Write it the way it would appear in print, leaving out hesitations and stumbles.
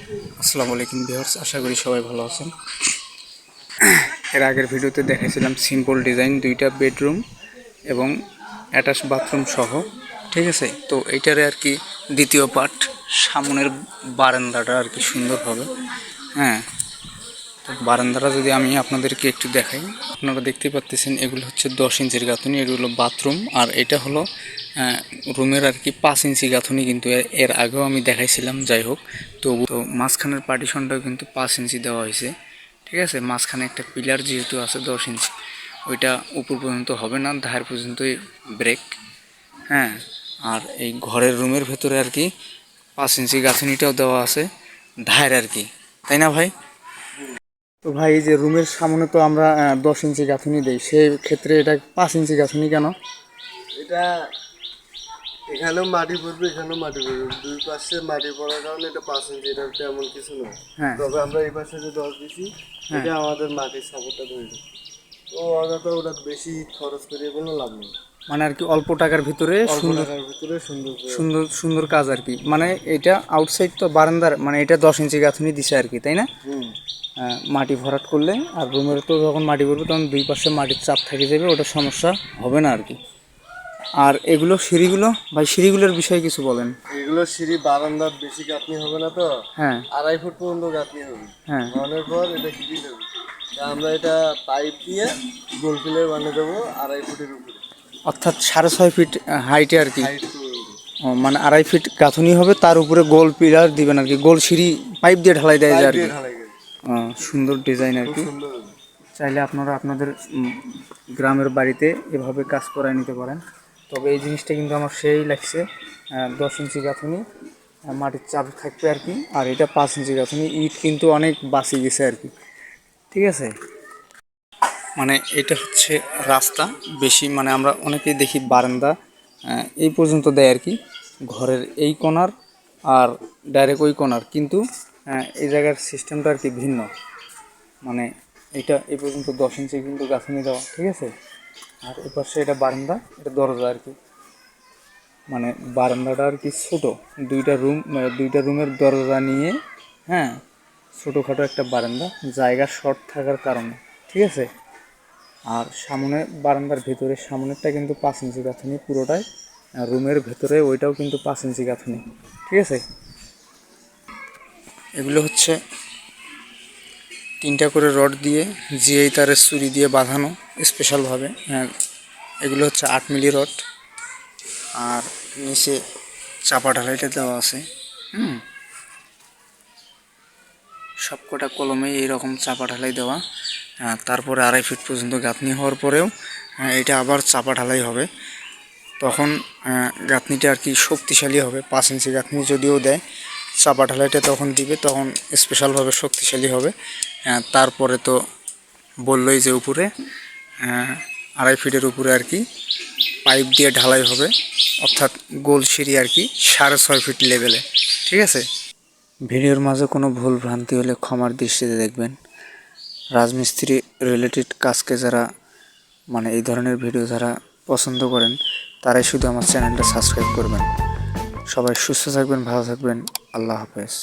আসসালামু আলাইকুম ভিউয়ার্স, আশা করি সবাই ভালো আছেন। এর আগের ভিডিওতে দেখাইছিলাম সিম্পল ডিজাইন, 2টা বেডরুম এবং অ্যাটাচ বাথরুম সহ, ঠিক আছে। তো এইটারে আর কি দ্বিতীয় পার্ট, সামনের বারান্দাটা আর কি সুন্দর হবে। হ্যাঁ, তো বারান্দাটা যদি আমি আপনাদেরকে একটু দেখাই, আপনারা দেখতে পাচ্ছেন এগুলো হচ্ছে 10 ইঞ্চির গাঁথুনি, এগুলো বাথরুম, আর এটা হলো রুমের আর কি 5 ইঞ্চি গাঁথুনি। কিন্তু এর আগেও আমি দেখাইছিলাম, যাই হোক। তো মাঝখানের পার্টিশনটাও কিন্তু 5 ইঞ্চি দেওয়া হয়েছে, ঠিক আছে। মাঝখানে একটা পিলার যেহেতু আছে 10 ইঞ্চি, ওইটা উপর পর্যন্ত হবে না, ধার পর্যন্তই ব্রেক। হ্যাঁ, আর এই ঘরের রুমের ভেতরে আর কি 5 ইঞ্চি গাঁথুনিটাও দেওয়া আছে ধার আর কি, তাই না ভাই? তো ভাই, এই যে রুমের সামনে তো আমরা 10 ইঞ্চি গাঁথুনি দেই, সেই ক্ষেত্রে এটা 5 ইঞ্চি গাঁথুনি কেন? এটা এখানেও মাটি পড়বে, এখানেও মাটি পড়বে, দুই পাশে মাটি পড়ার কারণে এটা 5 ইঞ্চি, এটা তেমন কিছু নয়। হ্যাঁ, তবে আমরা এই পাশে যে 10 দিছি, এটা আমাদের মাটির সাপোর্টটা ধরে দেবে। তো অযথা ওটা বেশি খরচ করে কোনো লাভ নেই। মানে আর কি অল্প টাকার ভিতরে সুন্দর সুন্দর সুন্দর কাজ আর কি। মানে এটা আউটসাইড তো বারান্দার, মানে এটা 10 ইঞ্চি গাঁথুনি দিছে আর কি, তাই না? মাটি ভরাট করলে আর রুমের তো যখন মাটি করবে তখন দুই পাশে মাটির চাপ থেকে যাবে, ওটা সমস্যা হবে না আর কি। আর এগুলো সিঁড়িগুলো, ভাই সিঁড়িগুলোর বিষয়ে কিছু বলেন। এগুলো সিঁড়ি বারান্দার বেশি গাঁথনি হবে না তো। হ্যাঁ, 2.5 ফুট পর্যন্ত গাঁথনি হবে। হ্যাঁ, বানানোর পর এটা কি দেবো, আমরা এটা পাইপ দিয়ে গোল পিলার বানিয়ে দেবো 2.5 ফুটের উপরে, অর্থাৎ 6.5 ফিট হাইটে আর কি। হাইট করবো। মানে 2.5 ফিট গাঁথুনি হবে, তার উপরে গোল পিলার দিবেন আর কি, গোল সিঁড়ি পাইপ দিয়ে ঢালাই দেয় আর কি। সুন্দর ডিজাইন আর কি। চাইলে আপনারা আপনাদের গ্রামের বাড়িতে এভাবে কাজ করায় নিতে পারেন। তবে এই জিনিসটা কিন্তু আমার সেই লাগছে, 10 ইঞ্চি গাঁথুনি, মাটির চাপ থাকবে আর কি। আর এটা 5 ইঞ্চি গাঁথুনি, ইট কিন্তু অনেক বাঁচি গেছে আর কি, ঠিক আছে। মানে এটা হচ্ছে রাস্তা বেশি, মানে আমরা অনেকেই দেখি বারান্দা এই পর্যন্ত দেয় আর কি, ঘরের এই কোণার আর ডাইরেক্ট ওই কোণার, কিন্তু এই জায়গার সিস্টেমটা আর কি ভিন্ন। মানে এটা এই পর্যন্ত 10 ইঞ্চি কিন্তু গাঁথুনি দেওয়া, ঠিক আছে। আর এ পাশে এটা বারান্দা, এটা দরজা আর কি। মানে বারান্দাটা আর কি ছোটো, 2টা রুমের দরজা নিয়ে, হ্যাঁ, ছোটোখাটো একটা বারান্দা, জায়গা শর্ট থাকার কারণে, ঠিক আছে। আর সামনে বারান্দার ভেতরে সামনেরটা কিন্তু 5 ইঞ্চি গাঁথুনি পুরোটাই, রুমের ভেতরে ওইটাও কিন্তু 5 ইঞ্চি গাঁথুনি, ঠিক আছে। এগুলো হচ্ছে 3টা করে রড দিয়ে জিআই তারের ছুরি দিয়ে বাঁধানো স্পেশালভাবে। এগুলো হচ্ছে 8 মিলি রড, আর নিচে চাপা ঢালাইটা দেওয়া আছে। সবকটা কলমেই এইরকম চাপা ঢালাই দেওয়া। তারপরে 2.5 ফিট পর্যন্ত গাঁথনি হওয়ার পরেও এটা আবার চাপা ঢালাই হবে, তখন গাঁথনিটা আর কি শক্তিশালী হবে। 5 ইঞ্চি গাঁথনি যদিও দেয়, চাপা ঢালাইটা তখন দিবে, তখন স্পেশালভাবে শক্তিশালী হবে। তারপরে তো বললোই যে উপরে 2.5 ফিটের উপরে আর কি পাইপ দিয়ে ঢালাই হবে, অর্থাৎ গোল সিঁড়ি আর কি 6.5 ফিট লেভেলে, ঠিক আছে। ভিডিওর মাঝে কোনো ভুল ভ্রান্তি হলে ক্ষমার দৃষ্টিতে দেখবেন। রাজমিস্ত্রি রিলেটেড কাজকে যারা, মানে এই ধরনের ভিডিও যারা পছন্দ করেন, তারাই শুধু আমার চ্যানেলটা সাবস্ক্রাইব করবেন। সবাই সুস্থ থাকবেন, ভালো থাকবেন, আল্লাহ হাফেজ।